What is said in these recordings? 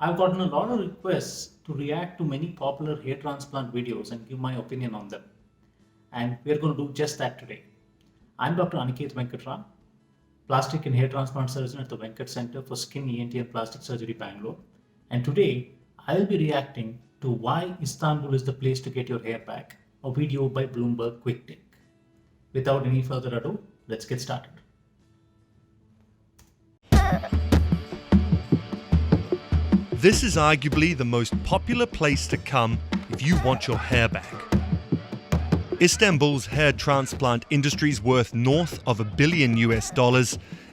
I've gotten a lot of requests to react to many popular hair transplant videos and give my opinion on them. And we're going to do just that today. I'm Dr. Aniketh Venkataram, plastic and hair transplant surgeon at the Venkat Center for Skin, ENT and Plastic Surgery, Bangalore. And today, I'll be reacting to why Istanbul is the place to get your hair back, a video by Bloomberg Quick Take. Without any further ado, let's get started. This is arguably the most popular place to come if you want your hair back. Istanbul's hair transplant industry is worth north of $1 billion,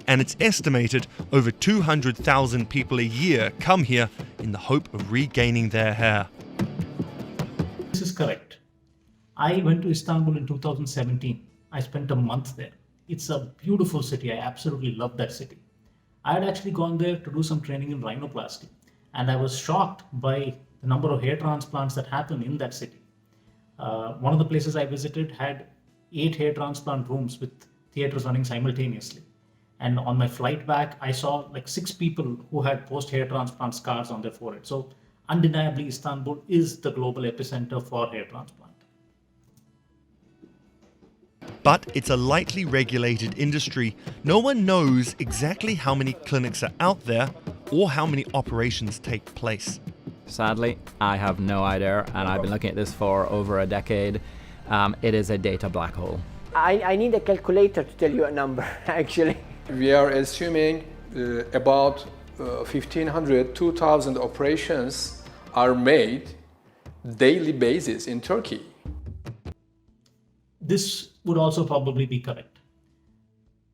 and it's estimated over 200,000 people a year come here in the hope of regaining their hair. This is correct. I went to Istanbul in 2017. I spent a month there. It's a beautiful city. I absolutely love that city. I had actually gone there to do some training in rhinoplasty, and I was shocked by the number of hair transplants that happen in that city. One of the places I visited had 8 hair transplant rooms with theaters running simultaneously. And on my flight back, I saw like 6 people who had post-hair transplant scars on their forehead. So undeniably, Istanbul is the global epicenter for hair transplant. But it's a lightly regulated industry. No one knows exactly how many clinics are out there or how many operations take place. Sadly, I have no idea, and I've been looking at this for over a decade. It is a data black hole. I need a calculator to tell you a number, actually. We are assuming about 1,500, 2,000 operations are made daily basis in Turkey. This would also probably be correct.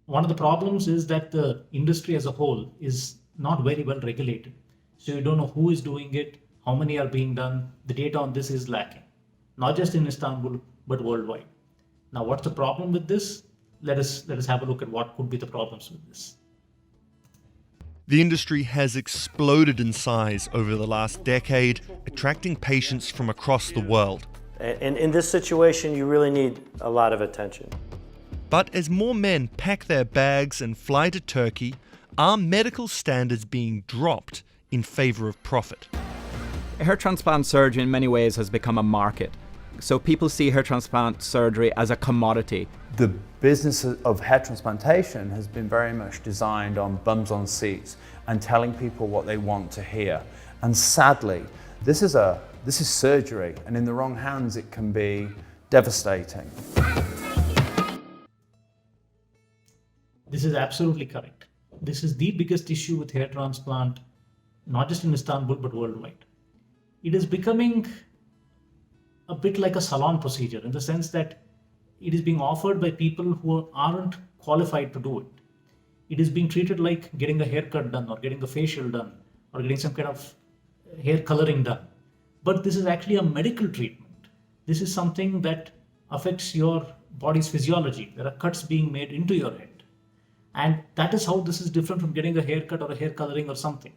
One of the problems is that the industry as a whole is not very well regulated. So you don't know who is doing it, how many are being done. The data on this is lacking, not just in Istanbul, but worldwide. Now, what's the problem with this? Let us have a look at what could be the problems with this. The industry has exploded in size over the last decade, attracting patients from across the world. And in this situation, you really need a lot of attention. But as more men pack their bags and fly to Turkey, are medical standards being dropped in favor of profit? Hair transplant surgery in many ways has become a market. So people see hair transplant surgery as a commodity. The business of hair transplantation has been very much designed on bums on seats and telling people what they want to hear. And sadly, this is surgery, and in the wrong hands it can be devastating. This is absolutely correct. This is the biggest issue with hair transplant, not just in Istanbul, but worldwide. It is becoming a bit like a salon procedure in the sense that it is being offered by people who aren't qualified to do it. It is being treated like getting a haircut done or getting a facial done or getting some kind of hair coloring done. But this is actually a medical treatment. This is something that affects your body's physiology. There are cuts being made into your head. And that is how this is different from getting a haircut or a hair coloring or something.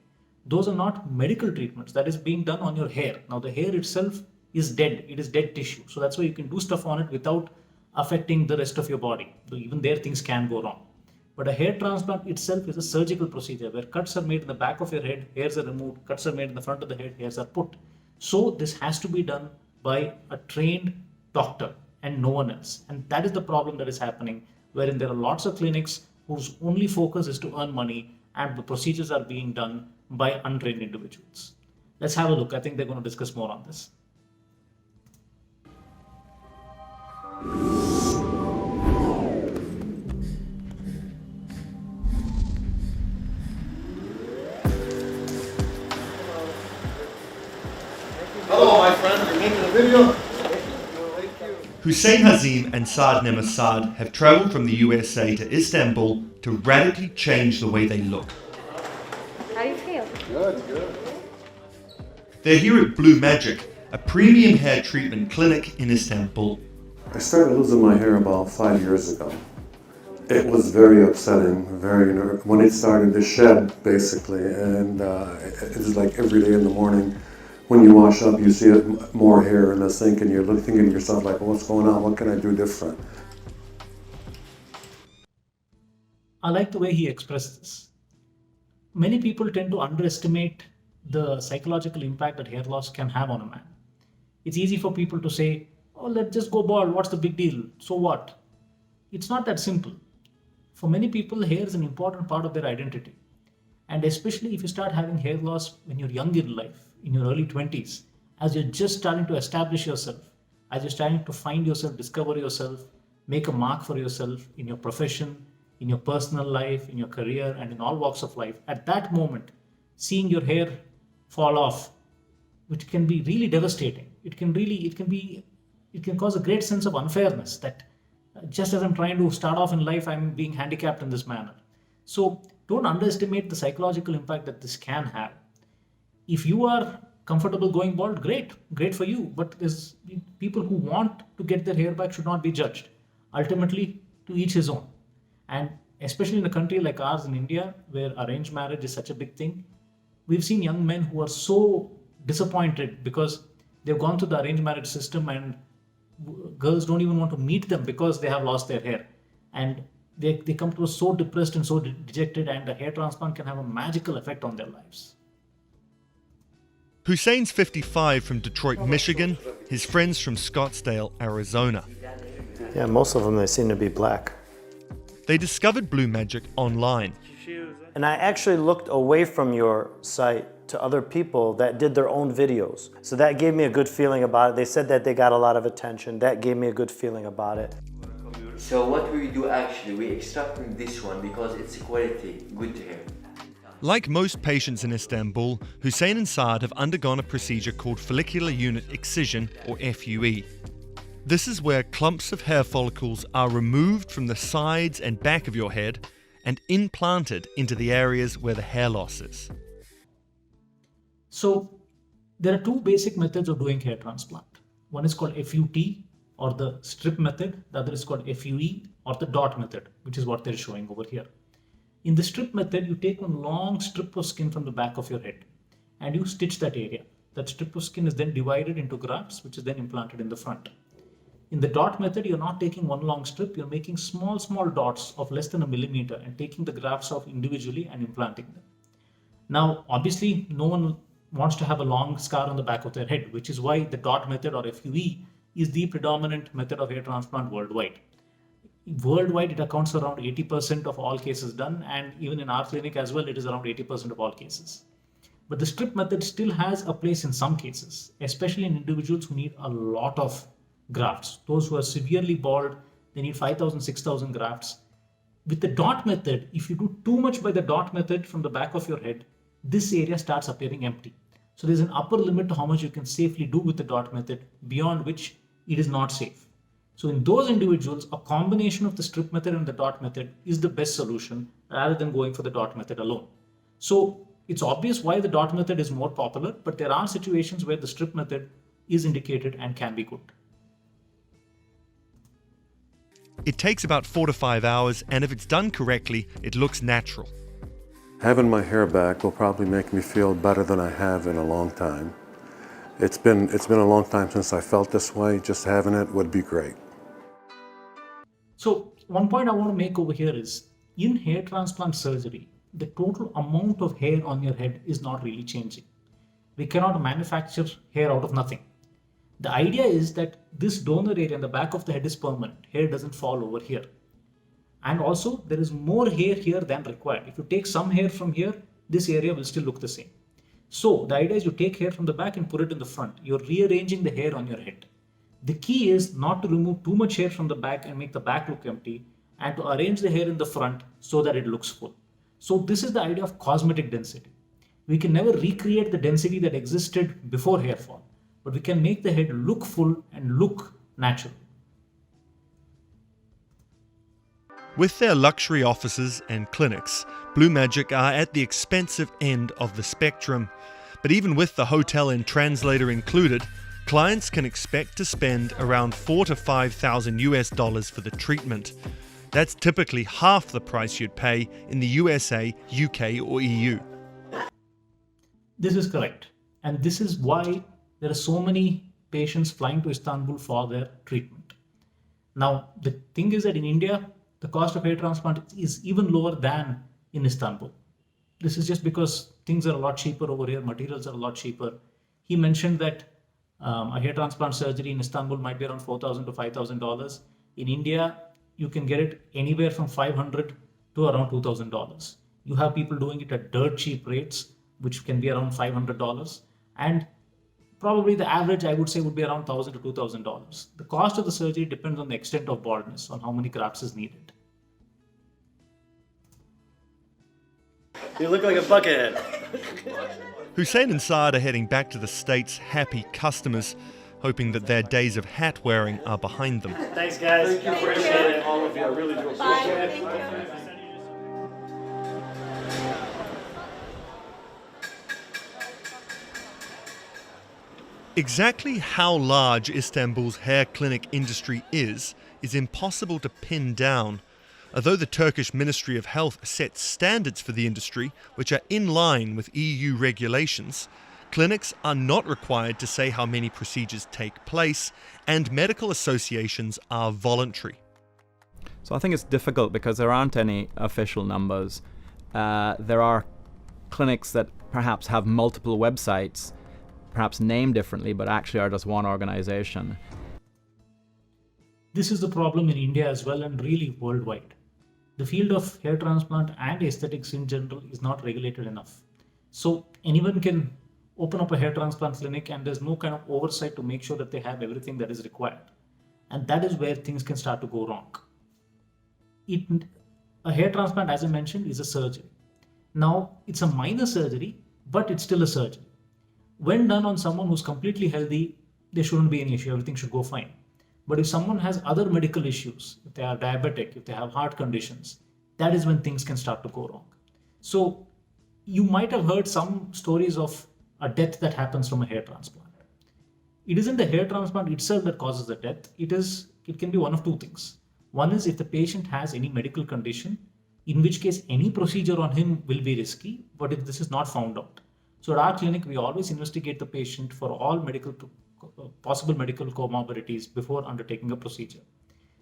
Those are not medical treatments. That is being done on your hair. Now the hair itself is dead. It is dead tissue. So that's why you can do stuff on it without affecting the rest of your body. So even there things can go wrong. But a hair transplant itself is a surgical procedure where cuts are made in the back of your head, hairs are removed, cuts are made in the front of the head, hairs are put. So this has to be done by a trained doctor and no one else. And that is the problem that is happening, wherein there are lots of clinics whose only focus is to earn money and the procedures are being done by untrained individuals. Let's have a look. I think they're going to discuss more on this. Hello, my friend. You're making a video? Hussein Hazim and Saad Nemassad have traveled from the USA to Istanbul to radically change the way they look. How do you feel? Good. They're here at Blue Magic, a premium hair treatment clinic in Istanbul. I started losing my hair about 5 years ago. It was very upsetting, when it started to shed, basically, and it was like every day in the morning. When you wash up, you see more hair in the sink, and you're thinking to yourself, like, well, what's going on? What can I do different? I like the way he expressed this. Many people tend to underestimate the psychological impact that hair loss can have on a man. It's easy for people to say, oh, let's just go bald, what's the big deal? So what? It's not that simple. For many people, hair is an important part of their identity. And especially if you start having hair loss when you're young in life, in your early 20s, as you're just starting to establish yourself, as you're starting to find yourself, discover yourself, make a mark for yourself in your profession, in your personal life, in your career, and in all walks of life, at that moment, seeing your hair fall off, which can be really devastating. It can cause a great sense of unfairness that just as I'm trying to start off in life, I'm being handicapped in this manner. So don't underestimate the psychological impact that this can have. If you are comfortable going bald, great for you. But there's people who want to get their hair back should not be judged. Ultimately, to each his own. And especially in a country like ours in India, where arranged marriage is such a big thing, we've seen young men who are so disappointed because they've gone through the arranged marriage system and girls don't even want to meet them because they have lost their hair. And they come to us so depressed and so dejected, and a hair transplant can have a magical effect on their lives. Hussein's 55 from Detroit, Michigan. His friends from Scottsdale, Arizona. Yeah, most of them, they seem to be black. They discovered Blue Magic online. And I actually looked away from your site to other people that did their own videos. So that gave me a good feeling about it. They said that they got a lot of attention. That gave me a good feeling about it. So what we do actually, we extract from this one because it's quality, good hair. Like most patients in Istanbul, Hussein and Saad have undergone a procedure called follicular unit excision, or FUE. This is where clumps of hair follicles are removed from the sides and back of your head and implanted into the areas where the hair loss is. So there are two basic methods of doing hair transplant. One is called FUT, or the strip method. The other is called FUE, or the dot method, which is what they're showing over here. In the strip method, you take one long strip of skin from the back of your head and you stitch that area. That strip of skin is then divided into grafts, which is then implanted in the front. In the dot method, you're not taking one long strip, you're making small dots of less than a millimeter and taking the grafts off individually and implanting them. Now, obviously, no one wants to have a long scar on the back of their head, which is why the dot method, or FUE, is the predominant method of hair transplant worldwide. Worldwide, it accounts for around 80% of all cases done, and even in our clinic as well, it is around 80% of all cases. But the strip method still has a place in some cases, especially in individuals who need a lot of grafts. Those who are severely bald, they need 5,000, 6,000 grafts. With the dot method, if you do too much by the dot method from the back of your head, this area starts appearing empty. So there's an upper limit to how much you can safely do with the dot method, beyond which it is not safe. So in those individuals, a combination of the strip method and the dot method is the best solution rather than going for the dot method alone. So it's obvious why the dot method is more popular, but there are situations where the strip method is indicated and can be good. It takes about 4 to 5 hours, and if it's done correctly, it looks natural. Having my hair back will probably make me feel better than I have in a long time. It's been a long time since I felt this way. Just having it would be great. So one point I want to make over here is, in hair transplant surgery, the total amount of hair on your head is not really changing. We cannot manufacture hair out of nothing. The idea is that this donor area in the back of the head is permanent. Hair doesn't fall over here. And also there is more hair here than required. If you take some hair from here, this area will still look the same. So the idea is you take hair from the back and put it in the front. You're rearranging the hair on your head. The key is not to remove too much hair from the back and make the back look empty, and to arrange the hair in the front so that it looks full. So this is the idea of cosmetic density. We can never recreate the density that existed before hair fall, but we can make the head look full and look natural. With their luxury offices and clinics, Blue Magic are at the expensive end of the spectrum. But even with the hotel and translator included, clients can expect to spend around $4,000 to $5,000 for the treatment. That's typically half the price you'd pay in the USA, UK or EU. This is correct. And this is why there are so many patients flying to Istanbul for their treatment. Now, the thing is that in India, the cost of hair transplant is even lower than in Istanbul. this is just because things are a lot cheaper over here, materials are a lot cheaper. He mentioned that a hair transplant surgery in Istanbul might be around $4,000 to $5,000. In India, you can get it anywhere from $500 to around $2,000. You have people doing it at dirt cheap rates, which can be around $500. And probably the average, I would say, would be around $1,000 to $2,000. The cost of the surgery depends on the extent of baldness, on how many grafts is needed. You look like a buckethead. Hussein and Saad are heading back to the States happy customers, hoping that their days of hat wearing are behind them. Thanks, guys. Appreciate it. All of you, I really do appreciate it. Exactly how large Istanbul's hair clinic industry is impossible to pin down. Although the Turkish Ministry of Health sets standards for the industry, which are in line with EU regulations, clinics are not required to say how many procedures take place, and medical associations are voluntary. So I think it's difficult because there aren't any official numbers. There are clinics that perhaps have multiple websites, perhaps named differently, but actually are just one organization. This is the problem in India as well, and really worldwide. The field of hair transplant and aesthetics in general is not regulated enough. So anyone can open up a hair transplant clinic and there's no kind of oversight to make sure that they have everything that is required. And that is where things can start to go wrong. A hair transplant, as I mentioned, is a surgery. Now, it's a minor surgery, but it's still a surgery. When done on someone who's completely healthy, there shouldn't be any issue, everything should go fine. But if someone has other medical issues, if they are diabetic, if they have heart conditions, that is when things can start to go wrong. So you might have heard some stories of a death that happens from a hair transplant. It isn't the hair transplant itself that causes the death. It can be one of two things. One is if the patient has any medical condition, in which case any procedure on him will be risky, but if this is not found out. So at our clinic, we always investigate the patient for all possible medical comorbidities before undertaking a procedure.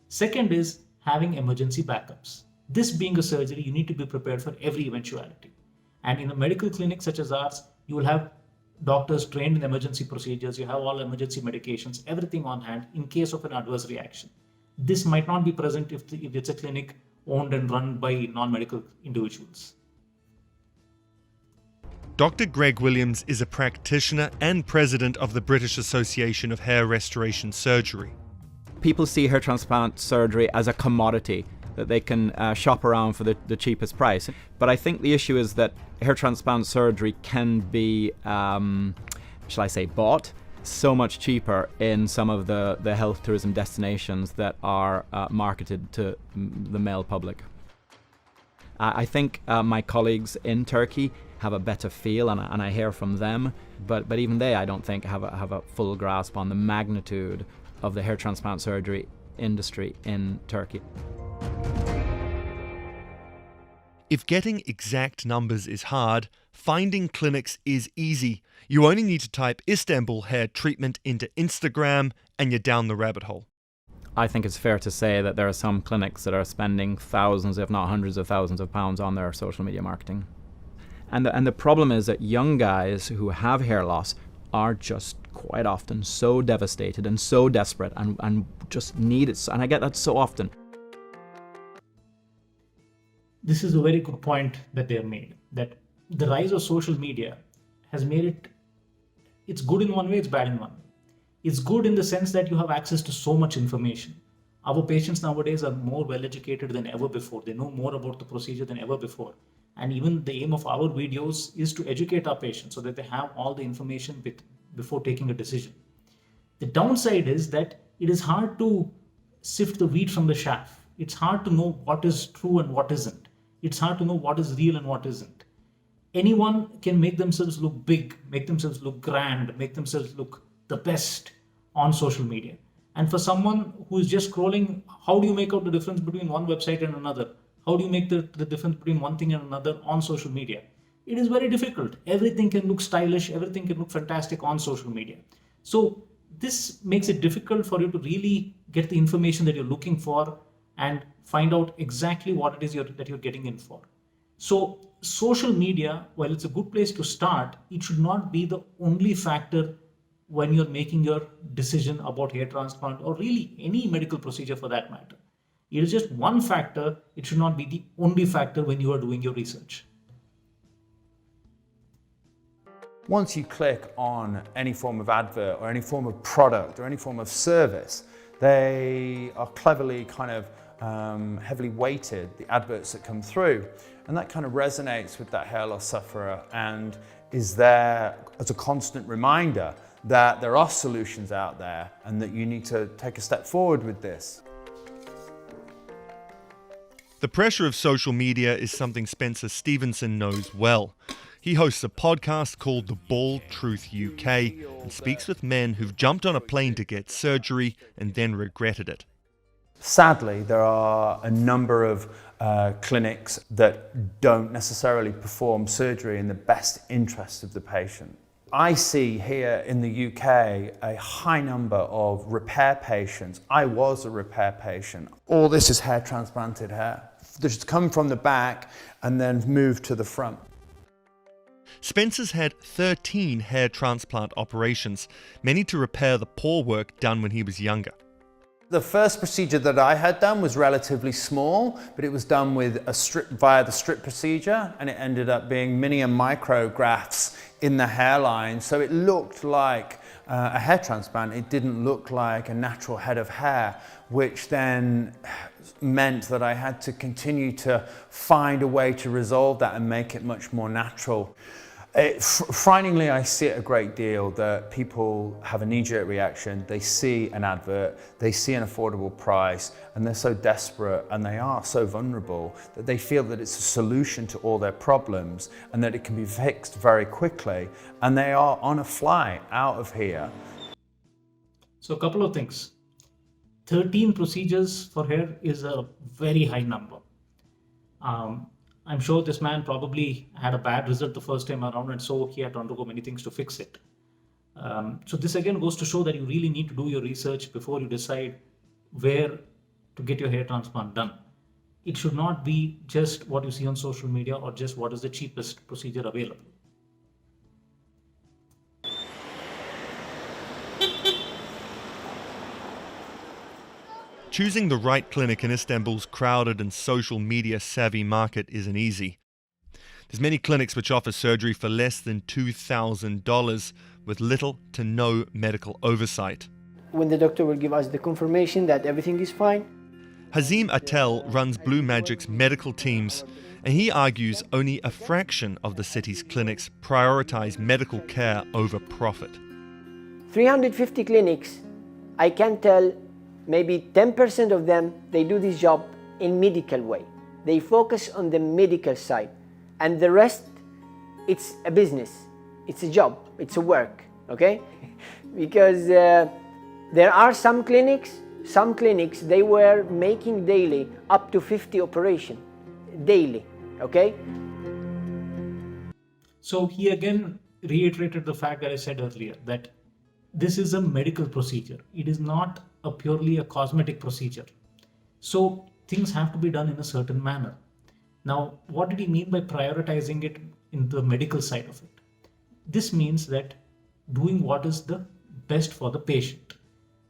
Second is having emergency backups. This being a surgery, you need to be prepared for every eventuality. And in a medical clinic such as ours, you will have doctors trained in emergency procedures, you have all emergency medications, everything on hand in case of an adverse reaction. This might not be present if it's a clinic owned and run by non-medical individuals. Dr. Greg Williams is a practitioner and president of the British Association of Hair Restoration Surgery. People see hair transplant surgery as a commodity that they can shop around for the cheapest price. But I think the issue is that hair transplant surgery can be, shall I say, bought so much cheaper in some of the health tourism destinations that are marketed to the male public. I think my colleagues in Turkey have a better feel, and I hear from them, but even they, I don't think, have a full grasp on the magnitude of the hair transplant surgery industry in Turkey. If getting exact numbers is hard, finding clinics is easy. You only need to type Istanbul hair treatment into Instagram and you're down the rabbit hole. I think it's fair to say that there are some clinics that are spending thousands, if not hundreds of thousands of pounds on their social media marketing. And the problem is that young guys who have hair loss are just quite often so devastated and so desperate and just need it. And I get that so often. This is a very good point that they have made, that the rise of social media has made it's good in one way, it's bad in one way. It's good in the sense that you have access to so much information. Our patients nowadays are more well educated than ever before. They know more about the procedure than ever before. And even the aim of our videos is to educate our patients so that they have all the information before taking a decision. The downside is that it is hard to sift the wheat from the chaff. It's hard to know what is true and what isn't. It's hard to know what is real and what isn't. Anyone can make themselves look big, make themselves look grand, make themselves look the best on social media. And for someone who is just scrolling, how do you make out the difference between one website and another? How do you make the difference between one thing and another on social media? It is very difficult. Everything can look stylish, everything can look fantastic on social media. So this makes it difficult for you to really get the information that you're looking for and find out exactly what it is that you're getting in for. So social media, while it's a good place to start, it should not be the only factor when you're making your decision about hair transplant or really any medical procedure for that matter. It is just one factor. It should not be the only factor when you are doing your research. Once you click on any form of advert or any form of product or any form of service, they are cleverly kind of heavily weighted, the adverts that come through. And that kind of resonates with that hair loss sufferer and is there as a constant reminder that there are solutions out there and that you need to take a step forward with this. The pressure of social media is something Spencer Stevenson knows well. He hosts a podcast called The Bald Truth UK and speaks with men who've jumped on a plane to get surgery and then regretted it. Sadly, there are a number of clinics that don't necessarily perform surgery in the best interest of the patient. I see here in the UK a high number of repair patients. I was a repair patient. All this is hair transplanted hair. Just come from the back and then move to the front. Spencer's had 13 hair transplant operations, many to repair the poor work done when he was younger. The first procedure that I had done was relatively small, but it was done with a strip via the strip procedure, and it ended up being mini and micro grafts in the hairline. So it looked like a hair transplant. It didn't look like a natural head of hair, which then meant that I had to continue to find a way to resolve that and make it much more natural. Frighteningly, I see it a great deal that people have a knee-jerk reaction. They see an advert, they see an affordable price, and they're so desperate and they are so vulnerable that they feel that it's a solution to all their problems and that it can be fixed very quickly, and they are on a flight out of here. So a couple of things. 13 procedures for hair is a very high number. I'm sure this man probably had a bad result the first time around, and so he had to undergo many things to fix it. So this again goes to show that you really need to do your research before you decide where to get your hair transplant done. It should not be just what you see on social media or just what is the cheapest procedure available. Choosing the right clinic in Istanbul's crowded and social media savvy market isn't easy. There's many clinics which offer surgery for less than $2,000 with little to no medical oversight. When the doctor will give us the confirmation that everything is fine. Hazim Atel runs Blue Magic's medical teams, and he argues only a fraction of the city's clinics prioritize medical care over profit. 350 clinics, I can tell maybe 10% of them, they do this job in medical way. They focus on the medical side. And the rest, it's a business. It's a job. It's a work, okay? Because there are some clinics, they were making daily up to 50 operations, daily, okay? So he again reiterated the fact that I said earlier, that this is a medical procedure. It is not purely a cosmetic procedure. So things have to be done in a certain manner. Now, what did he mean by prioritizing it in the medical side of it? This means that doing what is the best for the patient.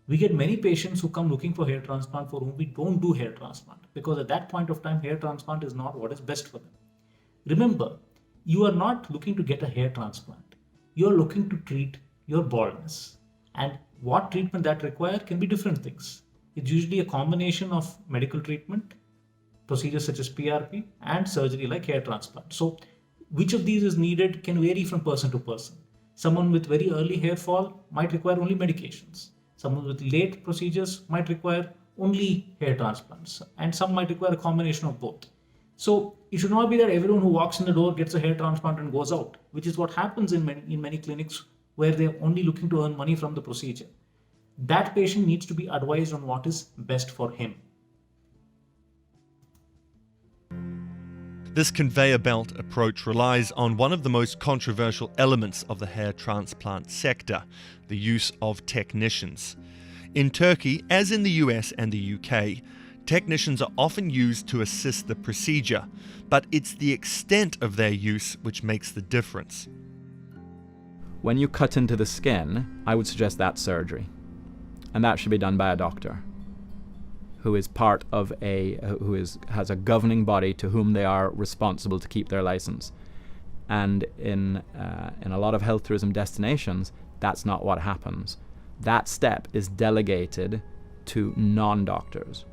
We get many patients who come looking for hair transplant for whom we don't do hair transplant, because at that point of time, hair transplant is not what is best for them. Remember, you are not looking to get a hair transplant. You are looking to treat your baldness. And what treatment that require can be different things. It's usually a combination of medical treatment, procedures such as PRP, and surgery like hair transplant. So which of these is needed can vary from person to person. Someone with very early hair fall might require only medications. Someone with late procedures might require only hair transplants, and some might require a combination of both. So it should not be that everyone who walks in the door gets a hair transplant and goes out, which is what happens in many clinics where they're only looking to earn money from the procedure. That patient needs to be advised on what is best for him. This conveyor belt approach relies on one of the most controversial elements of the hair transplant sector, the use of technicians. In Turkey, as in the US and the UK, Technicians are often used to assist the procedure, but it's the extent of their use which makes the difference. When you cut into the skin, I would suggest that's surgery. And that should be done by a doctor who is part of has a governing body to whom they are responsible to keep their license. And in a lot of health tourism destinations, that's not what happens. That step is delegated to non-doctors.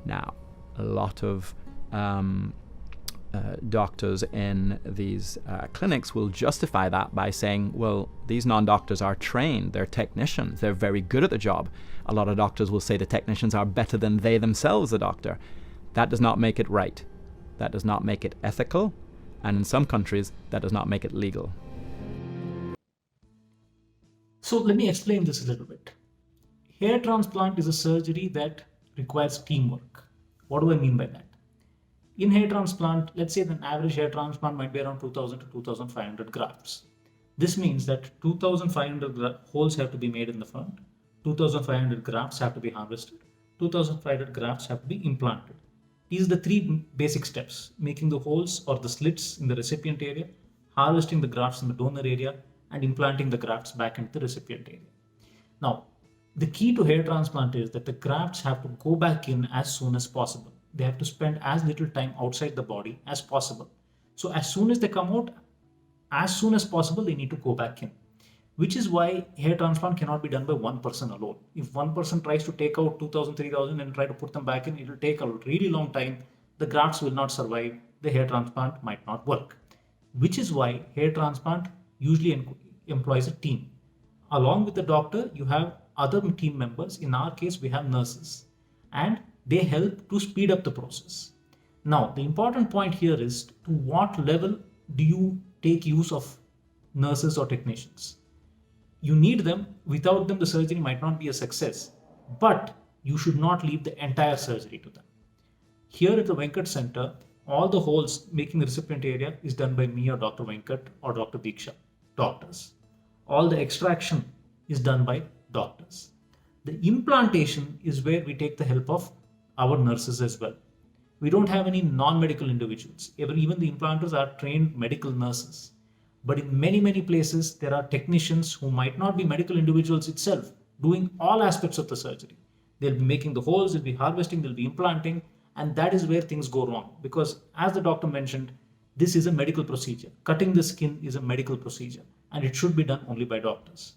Now, a lot of doctors in these clinics will justify that by saying, well, these non-doctors are trained, they're technicians, they're very good at the job. A lot of doctors will say the technicians are better than they themselves, the doctor. That does not make it right. That does not make it ethical. And in some countries, that does not make it legal. So let me explain this a little bit. Hair transplant is a surgery that requires teamwork. What do I mean by that? In hair transplant, let's say an average hair transplant might be around 2,000 to 2,500 grafts. This means that 2,500 holes have to be made in the front, 2,500 grafts have to be harvested, 2,500 grafts have to be implanted. These are the three basic steps: making the holes or the slits in the recipient area, harvesting the grafts in the donor area, and implanting the grafts back into the recipient area. Now, the key to hair transplant is that the grafts have to go back in as soon as possible. They have to spend as little time outside the body as possible. So as soon as they come out, as soon as possible, they need to go back in. Which is why hair transplant cannot be done by one person alone. If one person tries to take out 2,000, 3,000 and try to put them back in, it will take a really long time. The grafts will not survive. The hair transplant might not work. Which is why hair transplant usually employs a team. Along with the doctor, you have other team members. In our case, we have nurses, and they help to speed up the process. Now, the important point here is to what level do you take use of nurses or technicians? You need them. Without them, the surgery might not be a success, but you should not leave the entire surgery to them. Here at the Venkat Center, all the holes making the recipient area is done by me or Dr. Venkat or Dr. Diksha, doctors. All the extraction is done by doctors. The implantation is where we take the help of our nurses as well. We don't have any non-medical individuals. Even the implanters are trained medical nurses. But in many, many places, there are technicians who might not be medical individuals itself, doing all aspects of the surgery. They'll be making the holes, they'll be harvesting, they'll be implanting, and that is where things go wrong. Because as the doctor mentioned, this is a medical procedure. Cutting the skin is a medical procedure, and it should be done only by doctors.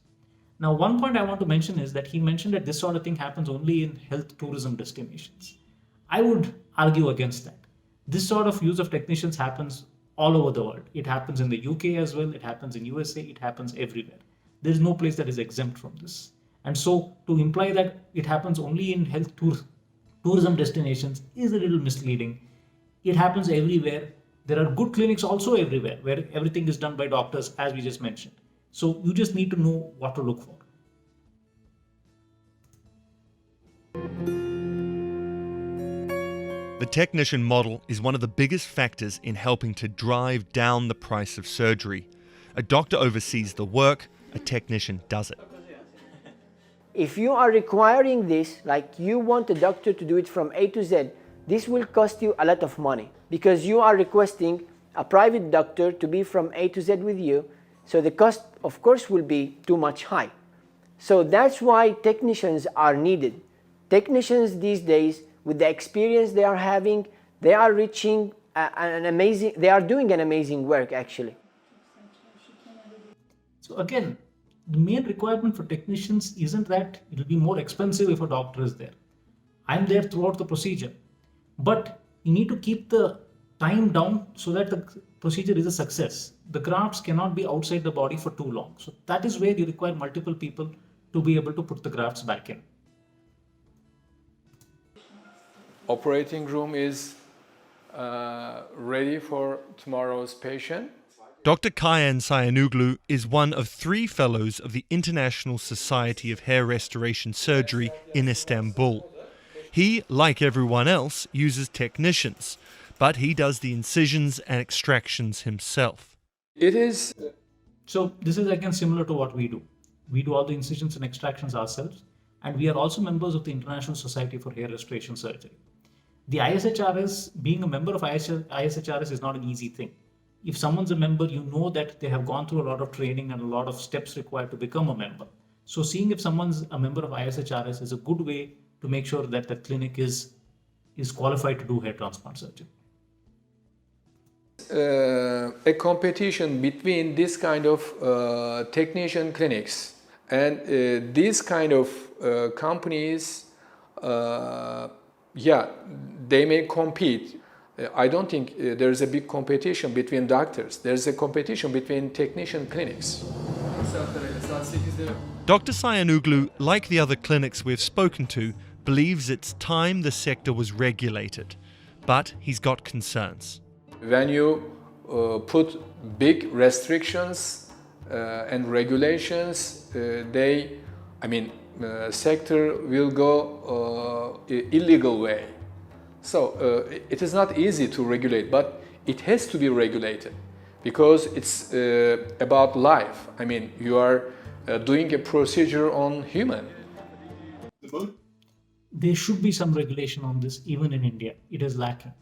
Now, one point I want to mention is that he mentioned that this sort of thing happens only in health tourism destinations. I would argue against that. This sort of use of technicians happens all over the world. It happens in the UK as well. It happens in USA. It happens everywhere. There's no place that is exempt from this. And so to imply that it happens only in health tourism destinations is a little misleading. It happens everywhere. There are good clinics also everywhere where everything is done by doctors, as we just mentioned. So you just need to know what to look for. The technician model is one of the biggest factors in helping to drive down the price of surgery. A doctor oversees the work, a technician does it. If you are requiring this, like you want a doctor to do it from A to Z, this will cost you a lot of money because you are requesting a private doctor to be from A to Z with you. So the cost, of course, will be too much high. So that's why technicians are needed. Technicians these days, with the experience they are having, they are reaching they are doing an amazing work actually. So again, the main requirement for technicians isn't that it will be more expensive if a doctor is there. I'm there throughout the procedure, but you need to keep the time down so that the procedure is a success. The grafts cannot be outside the body for too long. So that is where you require multiple people to be able to put the grafts back in. Operating room is ready for tomorrow's patient. Dr. Kayan Sayanoglu is one of 3 fellows of the International Society of Hair Restoration Surgery in Istanbul. He, like everyone else, uses technicians, but he does the incisions and extractions himself. It is. So this is again similar to what we do. We do all the incisions and extractions ourselves, and we are also members of the International Society for Hair Restoration Surgery. The ISHRS, being a member of ISHRS is not an easy thing. If someone's a member, you know that they have gone through a lot of training and a lot of steps required to become a member. So seeing if someone's a member of ISHRS is a good way to make sure that the clinic is qualified to do hair transplant surgery. A competition between this kind of technician clinics and these kind of companies, yeah, they may compete. I don't think there's a big competition between doctors. There's a competition between technician clinics. Dr. Sayanoglu, like the other clinics we've spoken to, believes it's time the sector was regulated, but he's got concerns. When you put big restrictions and regulations, sector will go illegal way. So it is not easy to regulate, but it has to be regulated because it's about life. I mean, you are doing a procedure on human. There should be some regulation on this, even in India. It is lacking.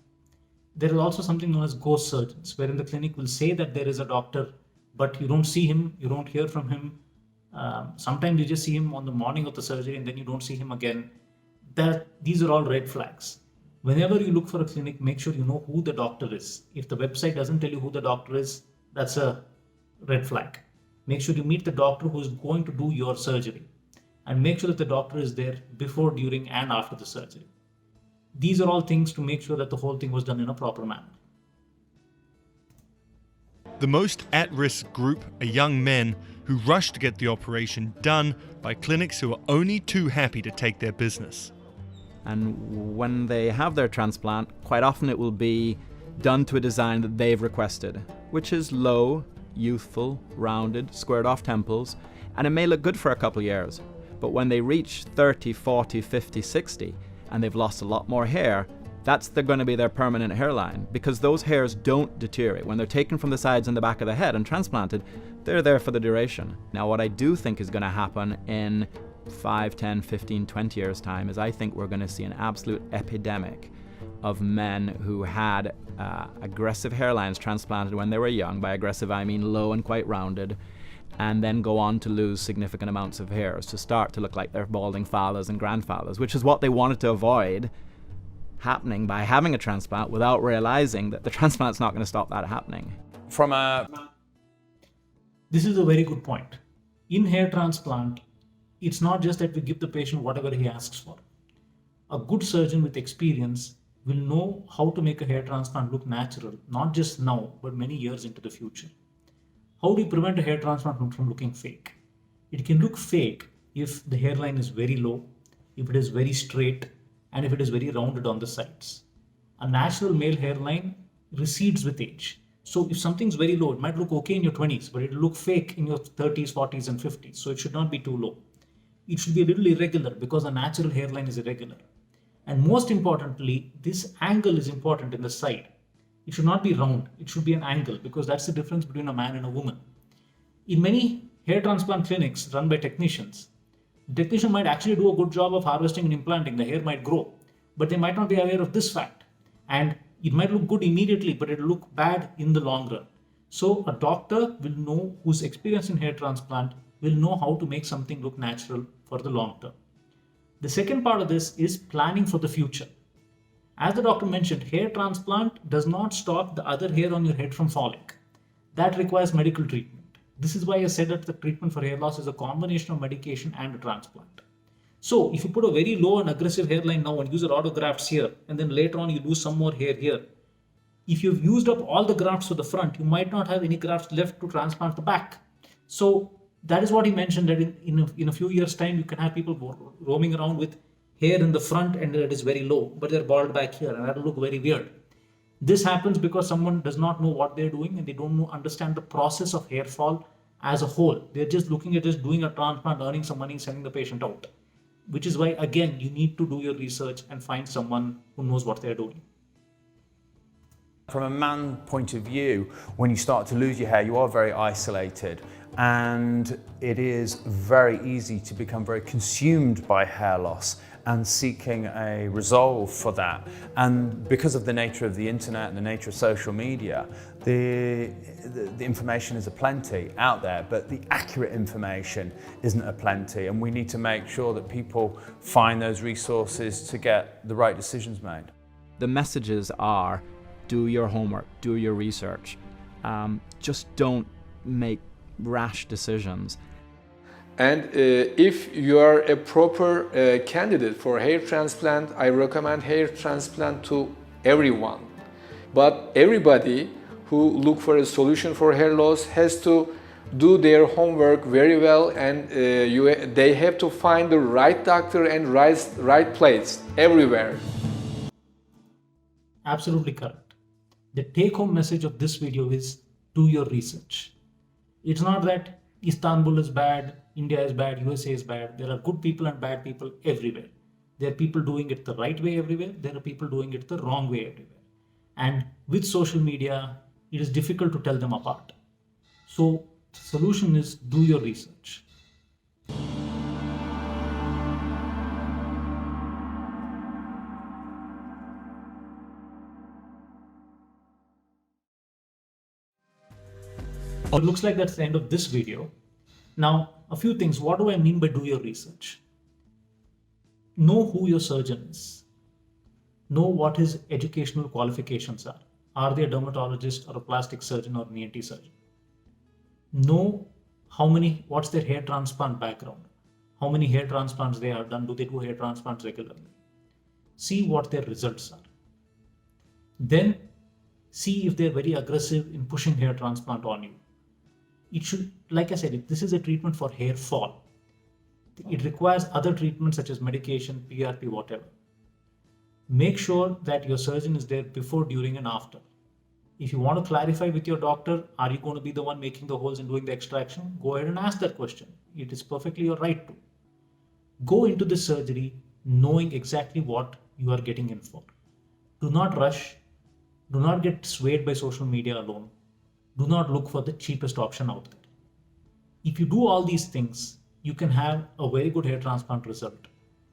There is also something known as ghost surgeons, wherein the clinic will say that there is a doctor, but you don't see him, you don't hear from him. Sometimes you just see him on the morning of the surgery and then you don't see him again. These are all red flags. Whenever you look for a clinic, make sure you know who the doctor is. If the website doesn't tell you who the doctor is, that's a red flag. Make sure you meet the doctor who is going to do your surgery. And make sure that the doctor is there before, during, and after the surgery. These are all things to make sure that the whole thing was done in a proper manner. The most at-risk group are young men who rush to get the operation done by clinics who are only too happy to take their business. And when they have their transplant, quite often it will be done to a design that they've requested, which is low, youthful, rounded, squared off temples, and it may look good for a couple of years. But when they reach 30, 40, 50, 60, and they've lost a lot more hair, that's going to be their permanent hairline, because those hairs don't deteriorate. When they're taken from the sides and the back of the head and transplanted, they're there for the duration. Now, what I do think is going to happen in 5, 10, 15, 20 years' time is I think we're going to see an absolute epidemic of men who had aggressive hairlines transplanted when they were young. By aggressive, I mean low and quite rounded, and then go on to lose significant amounts of hairs to start to look like their balding fathers and grandfathers, which is what they wanted to avoid happening by having a transplant without realizing that the transplant's not going to stop that happening. This is a very good point. In hair transplant, it's not just that we give the patient whatever he asks for. A good surgeon with experience will know how to make a hair transplant look natural, not just now, but many years into the future. How do you prevent a hair transplant from looking fake? It can look fake if the hairline is very low, if it is very straight, and if it is very rounded on the sides. A natural male hairline recedes with age. So if something's very low, it might look okay in your 20s, but it'll look fake in your 30s, 40s, and 50s. So it should not be too low. It should be a little irregular because a natural hairline is irregular. And most importantly, this angle is important in the side. It should not be round, it should be an angle, because that's the difference between a man and a woman. In many hair transplant clinics run by technicians, the technician might actually do a good job of harvesting and implanting, the hair might grow, but they might not be aware of this fact. And it might look good immediately, but it'll look bad in the long run. So a doctor will know, who's experienced in hair transplant, will know how to make something look natural for the long term. The second part of this is planning for the future. As the doctor mentioned, hair transplant does not stop the other hair on your head from falling. That requires medical treatment. This is why I said that the treatment for hair loss is a combination of medication and a transplant. So if you put a very low and aggressive hairline now and use your autografts here, and then later on you lose some more hair here, if you've used up all the grafts to the front, you might not have any grafts left to transplant the back. So that is what he mentioned, that in a few years' time, you can have people roaming around with hair in the front and it is very low, but they're bald back here, and that'll look very weird. This happens because someone does not know what they're doing and they don't understand the process of hair fall as a whole. They're just looking at just doing a transplant, earning some money, sending the patient out. Which is why, again, you need to do your research and find someone who knows what they're doing. From a man point of view, when you start to lose your hair, you are very isolated. and it is very easy to become very consumed by hair loss and seeking a resolve for that. And because of the nature of the internet and the nature of social media, the information is aplenty out there, but the accurate information isn't aplenty, and we need to make sure that people find those resources to get the right decisions made. The messages are, do your homework, do your research. Just don't make rash decisions. And if you are a proper candidate for hair transplant, I recommend hair transplant to everyone. But everybody who look for a solution for hair loss has to do their homework very well, and they have to find the right doctor and right place everywhere. Absolutely correct. The take-home message of this video is do your research. It's not that Istanbul is bad, India is bad, USA is bad. There are good people and bad people everywhere. There are people doing it the right way everywhere. There are people doing it the wrong way everywhere. And with social media, it is difficult to tell them apart. So the solution is do your research. It looks like that's the end of this video. Now, a few things. What do I mean by do your research? Know who your surgeon is. Know what his educational qualifications are. Are they a dermatologist or a plastic surgeon or an ENT surgeon? Know what's their hair transplant background. How many hair transplants they have done. Do they do hair transplants regularly? See what their results are. Then see if they're very aggressive in pushing hair transplant on you. It should, like I said, this is a treatment for hair fall. It requires other treatments such as medication, PRP, whatever. Make sure that your surgeon is there before, during, and after. If you want to clarify with your doctor, are you going to be the one making the holes and doing the extraction? Go ahead and ask that question. It is perfectly your right to. Go into this surgery knowing exactly what you are getting in for. Do not rush. Do not get swayed by social media alone. Do not look for the cheapest option out there. If you do all these things, you can have a very good hair transplant result.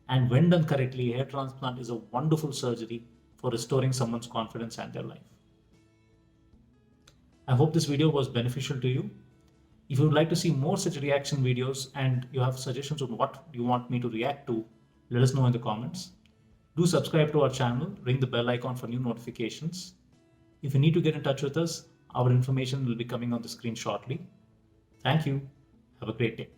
And when done correctly, hair transplant is a wonderful surgery for restoring someone's confidence and their life. I hope this video was beneficial to you. If you would like to see more such reaction videos and you have suggestions on what you want me to react to, let us know in the comments. Do subscribe to our channel, ring the bell icon for new notifications. If you need to get in touch with us, our information will be coming on the screen shortly. Thank you. Have a great day.